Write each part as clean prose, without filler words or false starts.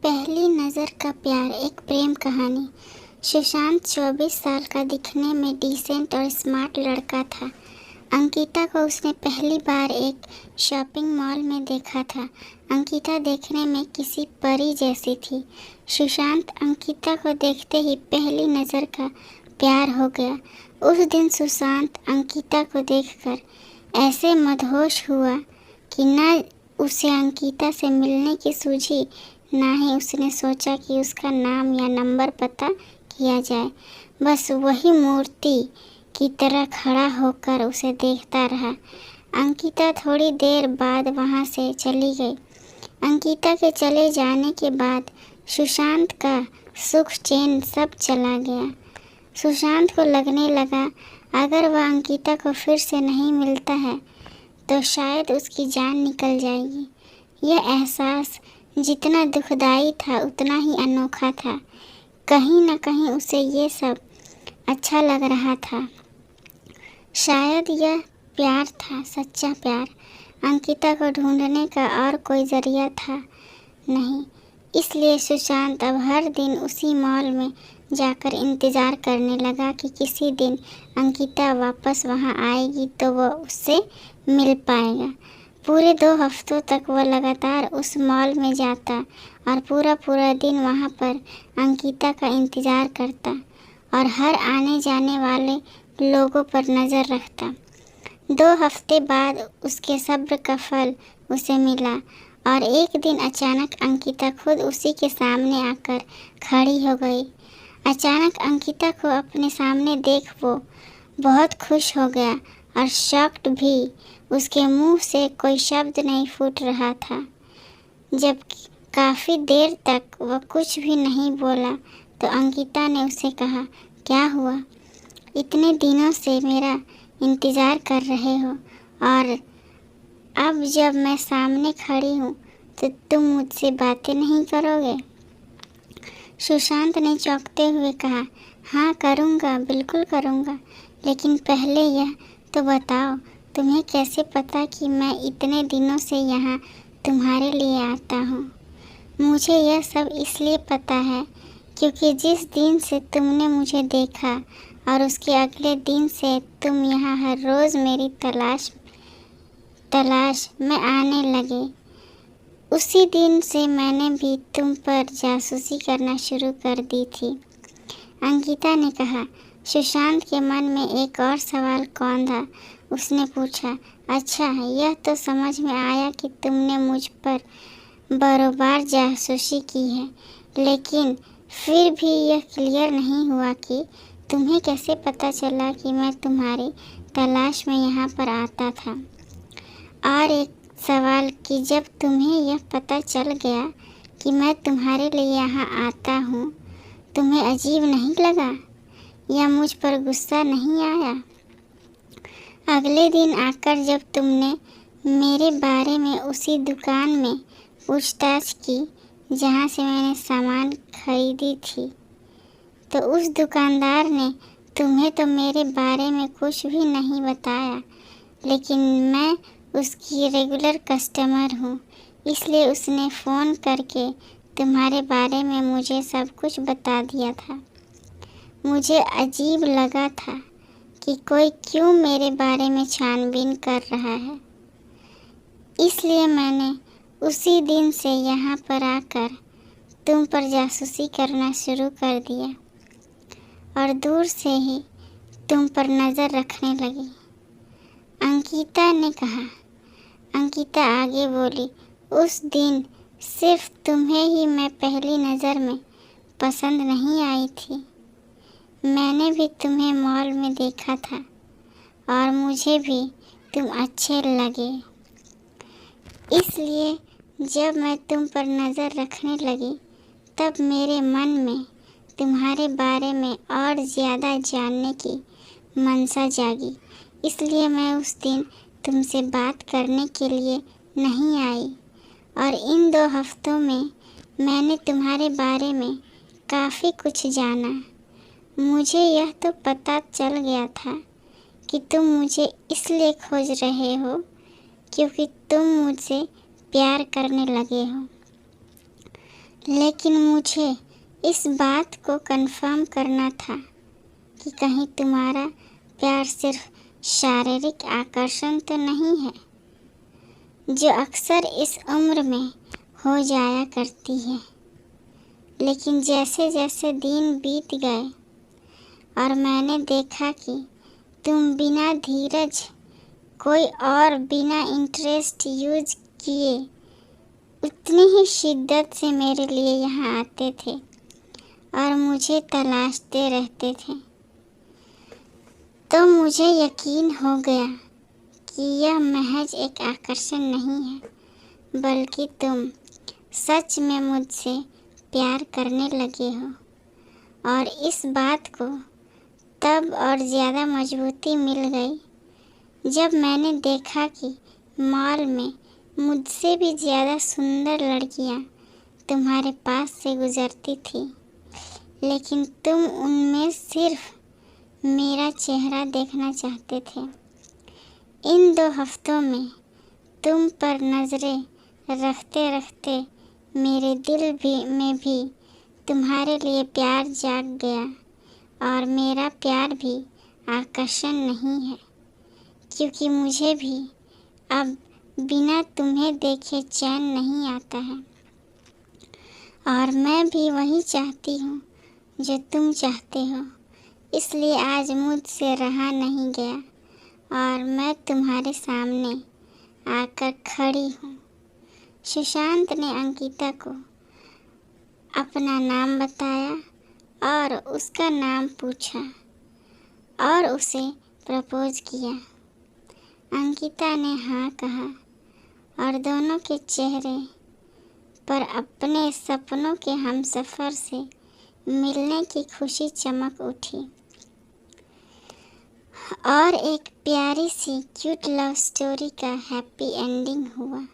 पहली नज़र का प्यार एक प्रेम कहानी। सुशांत 24 साल का दिखने में डिसेंट और स्मार्ट लड़का था। अंकिता को उसने पहली बार एक शॉपिंग मॉल में देखा था। अंकिता देखने में किसी परी जैसी थी। सुशांत अंकिता को देखते ही पहली नज़र का प्यार हो गया। उस दिन सुशांत अंकिता को देखकर ऐसे मदहोश हुआ कि न उसे अंकिता से मिलने की सूझी, ना ही उसने सोचा कि उसका नाम या नंबर पता किया जाए। बस वही मूर्ति की तरह खड़ा होकर उसे देखता रहा। अंकिता थोड़ी देर बाद वहाँ से चली गई। अंकिता के चले जाने के बाद सुशांत का सुख चैन सब चला गया। सुशांत को लगने लगा अगर वह अंकिता को फिर से नहीं मिलता है तो शायद उसकी जान निकल जाएगी। यह एहसास जितना दुखदाई था उतना ही अनोखा था। कहीं न कहीं उसे ये सब अच्छा लग रहा था। शायद यह प्यार था, सच्चा प्यार। अंकिता को ढूंढने का और कोई जरिया था नहीं। इसलिए सुशांत अब हर दिन उसी मॉल में जाकर इंतज़ार करने लगा कि किसी दिन अंकिता वापस वहां आएगी तो वह उससे मिल पाएगा। पूरे 2 हफ्तों तक वह लगातार उस मॉल में जाता और पूरा दिन वहां पर अंकिता का इंतज़ार करता और हर आने जाने वाले लोगों पर नज़र रखता। 2 हफ्ते बाद उसके सब्र का फल उसे मिला और एक दिन अचानक अंकिता खुद उसी के सामने आकर खड़ी हो गई। अचानक अंकिता को अपने सामने देख वो बहुत खुश हो गया और शॉक्ड भी। उसके मुंह से कोई शब्द नहीं फूट रहा था। जब काफ़ी देर तक वह कुछ भी नहीं बोला तो अंकिता ने उसे कहा, क्या हुआ? इतने दिनों से मेरा इंतज़ार कर रहे हो और अब जब मैं सामने खड़ी हूँ तो तुम मुझसे बातें नहीं करोगे? सुशांत ने चौंकते हुए कहा, हाँ करूँगा, बिल्कुल करूँगा, लेकिन पहले यह तो बताओ तुम्हें कैसे पता कि मैं इतने दिनों से यहाँ तुम्हारे लिए आता हूँ? मुझे यह सब इसलिए पता है क्योंकि जिस दिन से तुमने मुझे देखा और उसके अगले दिन से तुम यहाँ हर रोज़ मेरी तलाश में आने लगे। उसी दिन से मैंने भी तुम पर जासूसी करना शुरू कर दी थी। अंकिता ने कहा। सुशांत के मन में एक और सवाल कौंधा। उसने पूछा, अच्छा यह तो समझ में आया कि तुमने मुझ पर बार जासूसी की है, लेकिन फिर भी यह क्लियर नहीं हुआ कि तुम्हें कैसे पता चला कि मैं तुम्हारी तलाश में यहाँ पर आता था। और एक सवाल कि जब तुम्हें यह पता चल गया कि मैं तुम्हारे लिए यहाँ आता हूँ, तुम्हें अजीब नहीं लगा या मुझ पर गुस्सा नहीं आया? अगले दिन आकर जब तुमने मेरे बारे में उसी दुकान में पूछताछ की जहाँ से मैंने सामान खरीदी थी, तो उस दुकानदार ने तुम्हें तो मेरे बारे में कुछ भी नहीं बताया, लेकिन मैं उसकी रेगुलर कस्टमर हूँ, इसलिए उसने फ़ोन करके तुम्हारे बारे में मुझे सब कुछ बता दिया था। मुझे अजीब लगा था कि कोई क्यों मेरे बारे में छानबीन कर रहा है, इसलिए मैंने उसी दिन से यहाँ पर आकर तुम पर जासूसी करना शुरू कर दिया और दूर से ही तुम पर नज़र रखने लगी। अंकिता ने कहा। अंकिता आगे बोली, उस दिन सिर्फ तुम्हें ही मैं पहली नज़र में पसंद नहीं आई थी, मैंने भी तुम्हें मॉल में देखा था और मुझे भी तुम अच्छे लगे। इसलिए जब मैं तुम पर नज़र रखने लगी तब मेरे मन में तुम्हारे बारे में और ज़्यादा जानने की मनसा जागी। इसलिए मैं उस दिन तुमसे बात करने के लिए नहीं आई और इन 2 हफ्तों में मैंने तुम्हारे बारे में काफ़ी कुछ जाना। मुझे यह तो पता चल गया था कि तुम मुझे इसलिए खोज रहे हो क्योंकि तुम मुझसे प्यार करने लगे हो, लेकिन मुझे इस बात को कंफर्म करना था कि कहीं तुम्हारा प्यार सिर्फ शारीरिक आकर्षण तो नहीं है, जो अक्सर इस उम्र में हो जाया करती है। लेकिन जैसे जैसे दिन बीत गए और मैंने देखा कि तुम बिना धीरज, कोई और बिना इंटरेस्ट यूज किए उतनी ही शिद्दत से मेरे लिए यहाँ आते थे और मुझे तलाशते रहते थे, तो मुझे यकीन हो गया कि यह महज एक आकर्षण नहीं है, बल्कि तुम सच में मुझसे प्यार करने लगे हो। और इस बात को तब और ज़्यादा मजबूती मिल गई जब मैंने देखा कि मॉल में मुझसे भी ज़्यादा सुंदर लड़कियां तुम्हारे पास से गुजरती थी, लेकिन तुम उनमें सिर्फ मेरा चेहरा देखना चाहते थे। इन 2 हफ्तों में तुम पर नज़रें रखते रखते मेरे दिल में भी तुम्हारे लिए प्यार जाग गया, और मेरा प्यार भी आकर्षण नहीं है, क्योंकि मुझे भी अब बिना तुम्हें देखे चैन नहीं आता है, और मैं भी वही चाहती हूँ जो तुम चाहते हो। इसलिए आज मुझसे रहा नहीं गया और मैं तुम्हारे सामने आकर खड़ी हूँ। सुशांत ने अंकिता को अपना नाम बताया और उसका नाम पूछा और उसे प्रपोज किया। अंकिता ने हाँ कहा और दोनों के चेहरे पर अपने सपनों के हमसफ़र से मिलने की खुशी चमक उठी और एक प्यारी सी क्यूट लव स्टोरी का हैप्पी एंडिंग हुआ।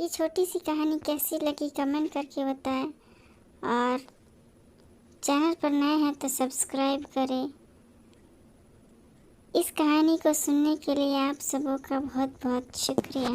ये छोटी सी कहानी कैसी लगी कमेंट करके बताएं, और चैनल पर नए हैं तो सब्सक्राइब करें। इस कहानी को सुनने के लिए आप सबों का बहुत बहुत शुक्रिया।